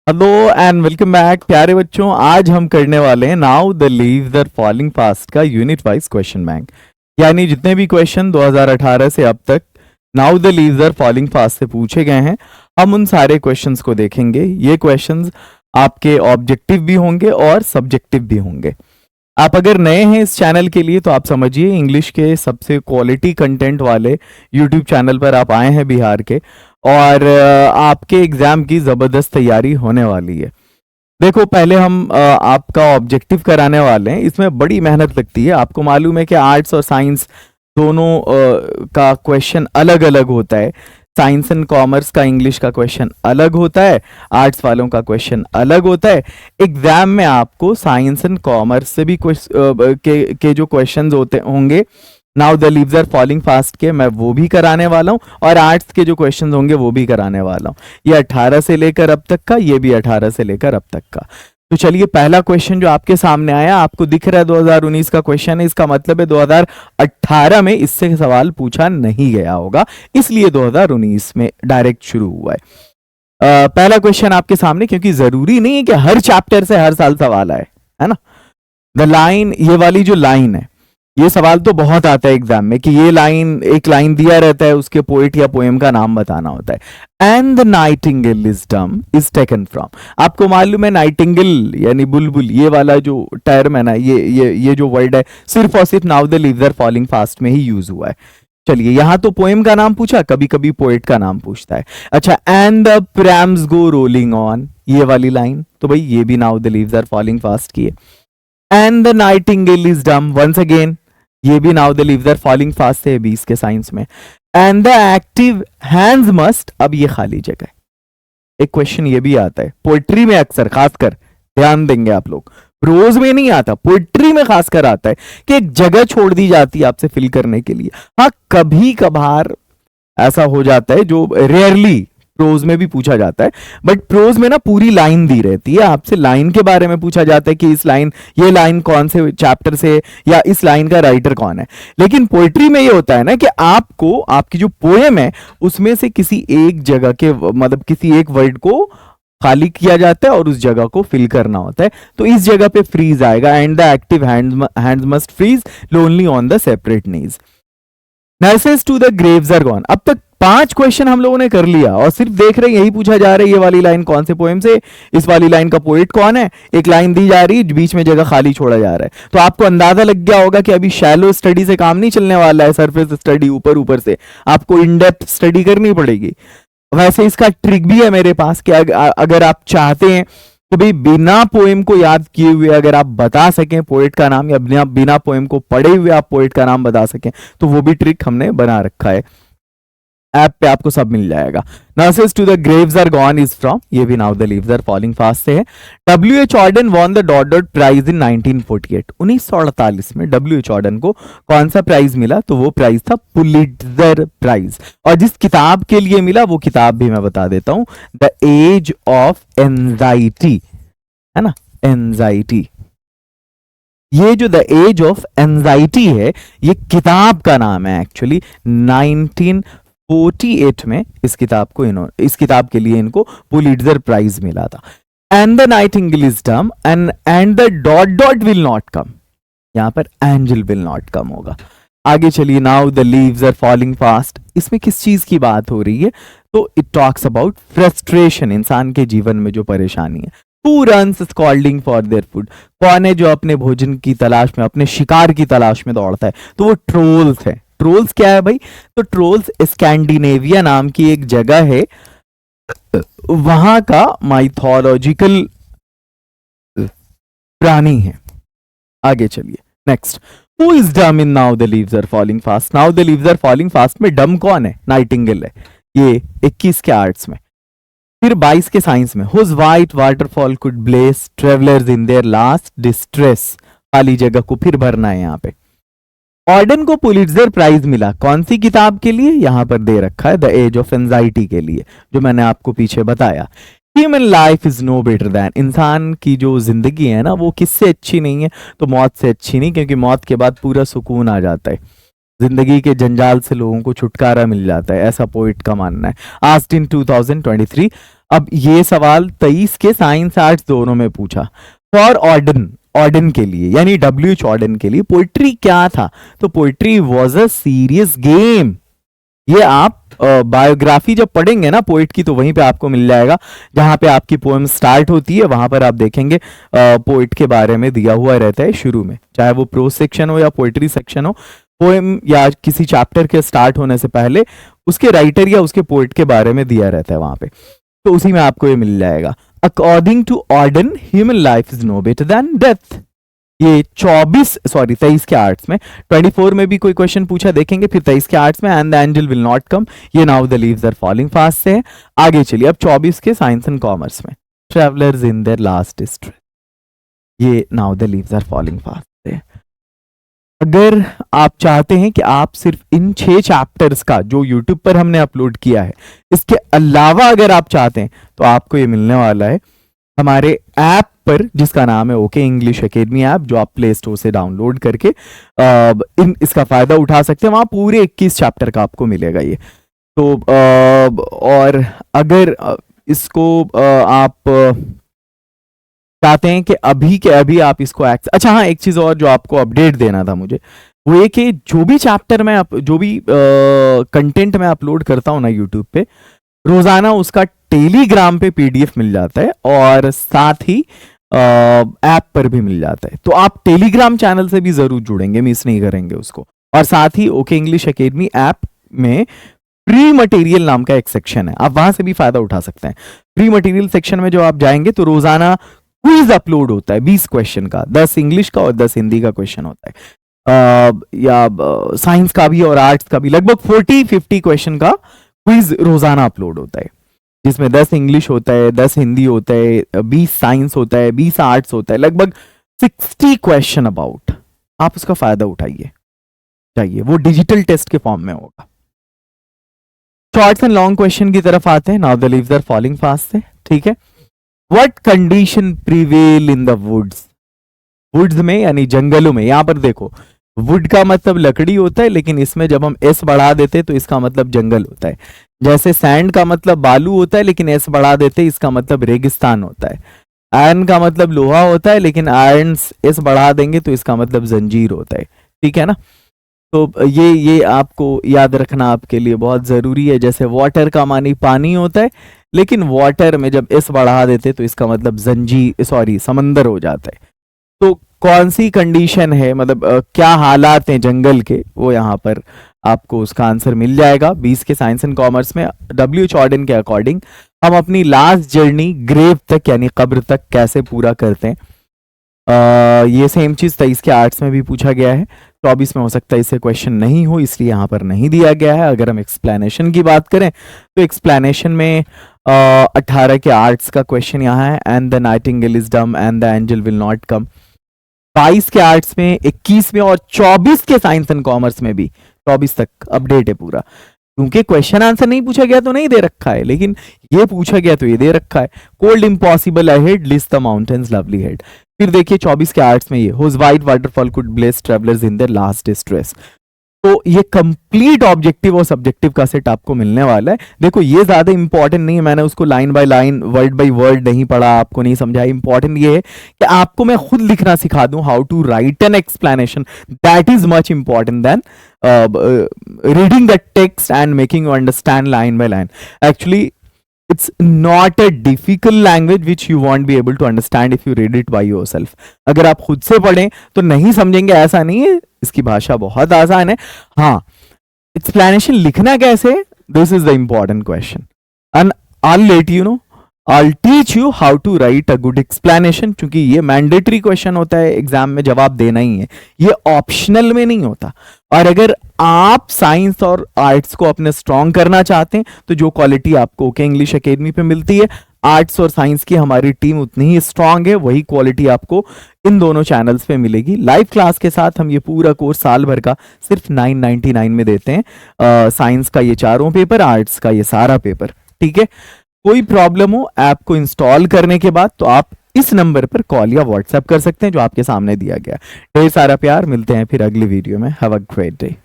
Hello and welcome back प्यारे बच्चों। आज हम करने वाले हैं now the leaves are falling fast का यूनिट वाइज क्वेश्चन बैंक, यानी जितने भी क्वेश्चन 2018 से अब तक now the leaves are falling fast से पूछे गए हैं, हम उन सारे क्वेश्चंस को देखेंगे। ये क्वेश्चंस आपके ऑब्जेक्टिव भी होंगे और सब्जेक्टिव भी होंगे। आप अगर नए हैं इस चैनल के लिए तो आप समझिए इंग्लिश के सबसे क्वालिटी कंटेंट वाले यूट्यूब चैनल पर आप आए हैं बिहार के, और आपके एग्जाम की जबरदस्त तैयारी होने वाली है। देखो, पहले हम आपका ऑब्जेक्टिव कराने वाले हैं। इसमें बड़ी मेहनत लगती है। आपको मालूम है कि आर्ट्स और साइंस दोनों का क्वेश्चन अलग अलग होता है। साइंस एंड कॉमर्स का इंग्लिश का क्वेश्चन अलग होता है, आर्ट्स वालों का क्वेश्चन अलग होता है। एग्जाम में आपको साइंस एंड कॉमर्स से भी के जो क्वेश्चंस होते होंगे now the leaves are falling fast के, मैं वो भी कराने वाला हूं, और आर्ट्स के जो क्वेश्चंस होंगे वो भी कराने वाला हूं। ये 18 से लेकर अब तक का, ये भी 18 से लेकर अब तक का। तो चलिए, पहला क्वेश्चन जो आपके सामने आया, आपको दिख रहा है 2019 का क्वेश्चन है। इसका मतलब है 2018 में इससे सवाल पूछा नहीं गया होगा, इसलिए 2019 में डायरेक्ट शुरू हुआ है। पहला क्वेश्चन आपके सामने, क्योंकि जरूरी नहीं है कि हर चैप्टर से हर साल सवाल आए, है ना। द लाइन, ये वाली जो लाइन है, ये सवाल तो बहुत आता है एग्जाम में कि ये लाइन, एक लाइन दिया रहता है, उसके पोएट या पोएम का नाम बताना होता है। एंड द नाइटिंगेल इज डम इज टेकन फ्रॉम। आपको मालूम है नाइटिंगेल यानी बुलबुल, ये वाला जो टर्म है ना, ये जो वर्ड है सिर्फ और सिर्फ now the leaves are falling fast में ही यूज हुआ है। चलिए, यहां तो पोएम का नाम पूछा, कभी कभी पोएट का नाम पूछता है। अच्छा, and the prams go rolling on, ये वाली लाइन तो भाई ये भी now the leaves are falling fast की है। And the nightingale is dumb, once again ये भी now the leaves are falling fast है 20 के साइंस में। And the active hands must, अब ये खाली जगह। एक क्वेश्चन ये भी आता है पोएट्री में अक्सर, खासकर ध्यान देंगे आप लोग, प्रोज में नहीं आता, पोएट्री में खासकर आता है कि एक जगह छोड़ दी जाती है आपसे फिल करने के लिए। हाँ, कभी कभार ऐसा हो जाता है, जो रेयरली प्रोज में भी पूछा जाता है, बट प्रोज में ना पूरी लाइन दी रहती है, आपसे लाइन के बारे में पूछा जाता है कि इस लाइन, ये लाइन कौन से चैप्टर से, या इस लाइन का राइटर कौन है। लेकिन पोएट्री में ये होता है ना कि आपको, आपकी जो पोएम है उसमें से किसी एक जगह के, मतलब किसी एक वर्ड को खाली किया जाता है और उस जगह को फिल करना होता है। तो इस जगह पे फ्रीज आएगा, and the active hands must freeze lonely on the separate knees. Nurses to the graves are gone. अब तक 5 क्वेश्चन हम लोगों ने कर लिया और सिर्फ देख रहे हैं, यही पूछा जा रहा है ये वाली लाइन कौन से पोएम से, इस वाली लाइन का पोएट कौन है। एक लाइन दी जा रही है, बीच में जगह खाली छोड़ा जा रहा है। तो आपको अंदाजा लग गया होगा कि अभी शैलो स्टडी से काम नहीं चलने वाला है, सरफेस स्टडी ऊपर ऊपर से, आपको इन डेप्थ स्टडी करनी पड़ेगी। वैसे इसका ट्रिक भी है मेरे पास कि अगर आप चाहते हैं तो भाई बिना पोएम को याद किए हुए अगर आप बता सकें पोएट का नाम, या बिना पोएम को पढ़े हुए आप पोएट का नाम बता सकें, तो वो भी ट्रिक हमने बना रखा है। ऐप पे आपको सब मिल जाएगा। Nurses to the graves are gone is from, ये भी now the leaves are falling fast से है। W.H. Auden won the dot dot prize in 1948, 1948 में W.H. ऑर्डन को कौन सा प्राइज मिला, तो वो प्राइज था पुलिट्जर प्राइज। और जिस किताब के लिए मिला वो किताब भी मैं बता देता हूं, द एज ऑफ एंजाइटी, है ना, एंजाइटी। ये जो द एज ऑफ एंजाइटी है, ये किताब का नाम है एक्चुअली। 1948 में इस किताब के लिए इनको पुलिट्जर प्राइज मिला था। And the nightingale is dumb and the dot dot will not come, यहां पर एंजल विल नॉट कम होगा। आगे चलिए, now the leaves are falling fast, इसमें किस चीज की बात हो रही है, तो इट टॉक्स अबाउट फ्रस्ट्रेशन, इंसान के जीवन में जो परेशानी है। Who runs scalding for their food, कौन है जो अपने भोजन की तलाश में, अपने शिकार की तलाश में दौड़ता है, तो वो ट्रोल्स है। ट्रोल्स क्या है भाई, तो ट्रोल्स स्कैंडिनेविया नाम की एक जगह है, वहां का माइथोलॉजिकल प्राणी है। आगे चलिए, next, who is dumb in now the leaves are falling fast. Now the leaves are falling fast में डम कौन है, नाइटिंगेल है। ये 21 के आर्ट्स में। फिर 22 के साइंस में, whose white waterfall could bless travellers in their last distress, खाली जगह को फिर भरना है यहाँ पे। ऑर्डन को पुलिट्जर प्राइज मिला कौन सी किताब के लिए, यहां पर दे रखा है द एज ऑफ एंजाइटी के लिए, जो मैंने आपको पीछे बताया। Human life is no better than, इंसान की जो जिंदगी है ना वो किससे अच्छी नहीं है, तो मौत से अच्छी नहीं, क्योंकि मौत के बाद पूरा सुकून आ जाता है, जिंदगी के जंजाल से लोगों को छुटकारा मिल जाता है, ऐसा पोइट का मानना है। आस्क्ड इन 2023 अब ये सवाल 23 के साइंस आर्ट्स दोनों में पूछा। फॉर ऑर्डन, ऑर्डन के लिए यानी डब्ल्यूएच ऑर्डन के लिए पोइट्री क्या था? तो poetry was a serious game. ये आप बायोग्राफी जब पढ़ेंगे ना पोइट की, तो वहीं पे आपको मिल जाएगा, जहां पे आपकी पोएम स्टार्ट होती है वहां पर आप देखेंगे पोइट के बारे में दिया हुआ रहता है शुरू में, चाहे वो प्रोज सेक्शन हो या पोइट्री सेक्शन हो। पोएम या किसी चैप्टर के स्टार्ट होने से पहले उसके राइटर या उसके पोइट के बारे में दिया रहता है वहां पे, तो उसी में आपको ये मिल जाएगा। According to Auden human life is no better than death. ये 23 के आर्ट्स में, 24 में भी कोई क्वेश्चन पूछा देखेंगे, फिर 23 के आर्ट्स में and the angel will not come, ये now the leaves are falling fast से है। आगे चलिए अब 24 के साइंस एंड कॉमर्स में, travellers in their last distress, ये now the leaves are falling fast से। अगर आप चाहते हैं कि आप सिर्फ इन 6 चैप्टर्स का जो YouTube पर हमने अपलोड किया है, इसके अलावा अगर आप चाहते हैं तो आपको ये मिलने वाला है हमारे ऐप पर, जिसका नाम है ओके इंग्लिश एकेडमी ऐप, जो आप प्ले स्टोर से डाउनलोड करके इसका फायदा उठा सकते हैं। वहां पूरे 21 चैप्टर का आपको मिलेगा ये। तो और अगर इसको आप चाहते हैं कि अभी के अभी आप इसको अच्छा हाँ, एक चीज और जो आपको अपडेट देना था मुझे, वो ये कि जो भी चैप्टर में जो भी कंटेंट मैं अपलोड करता हूँ ना यूट्यूब पे, रोजाना उसका टेलीग्राम पे पीडीएफ मिल जाता है और साथ ही ऐप पर भी मिल जाता है। तो आप टेलीग्राम चैनल से भी जरूर जुड़ेंगे, मिस नहीं करेंगे उसको। और साथ ही ओके इंग्लिश एकेडमी ऐप में फ्री मटेरियल नाम का एक सेक्शन है, आप वहां से भी फायदा उठा सकते हैं। फ्री मटेरियल सेक्शन में जो आप जाएंगे तो रोजाना क्विज अपलोड होता है 20 क्वेश्चन का, 10 इंग्लिश का और 10 हिंदी का क्वेश्चन होता है, या साइंस का भी और आर्ट्स का भी, लगभग 40-50 क्वेश्चन का क्विज रोजाना अपलोड होता है, जिसमें 10 इंग्लिश होता है, 10 हिंदी होता है, 20 साइंस होता है, 20 आर्ट्स होता है, लगभग 60 क्वेश्चन अबाउट। आप उसका फायदा उठाइए, चाहिए वो डिजिटल टेस्ट के फॉर्म में होगा। शॉर्ट्स एंड लॉन्ग क्वेश्चन की तरफ आते हैं। Now the leaves are falling fast से, ठीक है। What condition prevail in the woods? Woods में यानी जंगलों में, यहां पर देखो वुड का मतलब लकड़ी होता है, लेकिन इसमें जब हम एस बढ़ा देते तो इसका मतलब जंगल होता है। जैसे सैंड का मतलब बालू होता है, लेकिन एस बढ़ा देते इसका मतलब रेगिस्तान होता है। आयरन का मतलब लोहा होता है, लेकिन आयरन एस बढ़ा देंगे तो इसका मतलब जंजीर होता है, ठीक है ना। तो ये आपको याद रखना आपके लिए बहुत जरूरी है। जैसे वाटर का मानी पानी होता है, लेकिन वाटर में जब एस बढ़ा देते तो इसका मतलब समंदर हो जाता है। तो कौन सी कंडीशन है, मतलब क्या हालात हैं जंगल के, वो यहाँ पर आपको उसका आंसर मिल जाएगा 20 के साइंस एंड कॉमर्स में। डब्ल्यूएच ऑर्डन के अकॉर्डिंग हम अपनी लास्ट जर्नी ग्रेव तक यानी कब्र तक कैसे पूरा करते हैं, ये सेम चीज 23 के आर्ट्स में भी पूछा गया है। 24 में हो सकता है इसे क्वेश्चन नहीं हो, इसलिए यहाँ पर नहीं दिया गया है। अगर हम एक्सप्लेनेशन की बात करें तो एक्सप्लेनेशन में 18 के आर्ट्स का क्वेश्चन यहाँ है, and the nightingale is dumb and the angel will not कम। 22 के आर्ट्स में, 21 में और 24 के साइंस एंड कॉमर्स में भी 24 तक अपडेट है पूरा। क्योंकि क्वेश्चन आंसर नहीं पूछा गया तो नहीं दे रखा है, लेकिन ये पूछा गया तो ये दे रखा है। Cold impossible ahead, list the mountains lovely head. फिर देखिए 24 के आर्ट्स में ये whose white waterfall could bless travellers in their last distress. तो ये कंप्लीट ऑब्जेक्टिव और सब्जेक्टिव का सेट आपको मिलने वाला है। देखो ये ज्यादा इंपॉर्टेंट नहीं है, मैंने उसको line by line word by word नहीं पढ़ा, आपको नहीं समझाया। इंपॉर्टेंट ये है कि आपको मैं खुद लिखना सिखा दूं, how to write an explanation. That is much important than reading the text and making you understand line by line. Actually it's not a difficult language which you won't be able to understand if you read it by yourself. अगर आप खुद से पढ़ें तो नहीं समझेंगे, ऐसा नहीं है। इसकी भाषा बहुत आसान है। हाँ, एक्सप्लेनेशन लिखना कैसे, this is the important question, and I'll let you know, I'll teach you how to write a good explanation। क्योंकि ये मैंडेटरी क्वेश्चन होता है, एग्जाम में जवाब देना ही है, ये ऑप्शनल में नहीं होता। और अगर आप साइंस और आर्ट्स को अपने स्ट्रॉन्ग करना चाहते हैं तो जो क्वालिटी आपको ओके इंग्लिश एकेडमी पे मिलती है, आर्ट्स और साइंस की हमारी टीम उतनी ही स्ट्रांग है, वही क्वालिटी आपको इन दोनों चैनल्स पे मिलेगी। लाइव क्लास के साथ हम ये पूरा कोर्स साल भर का सिर्फ 999 में देते हैं। साइंस का ये 4 पेपर, आर्ट्स का ये सारा पेपर, ठीक है। कोई प्रॉब्लम हो ऐप को इंस्टॉल करने के बाद तो आप इस नंबर पर कॉल या व्हाट्सएप कर सकते हैं जो आपके सामने दिया गया। ढेर सारा प्यार, मिलते हैं फिर अगली वीडियो में। Have a great day.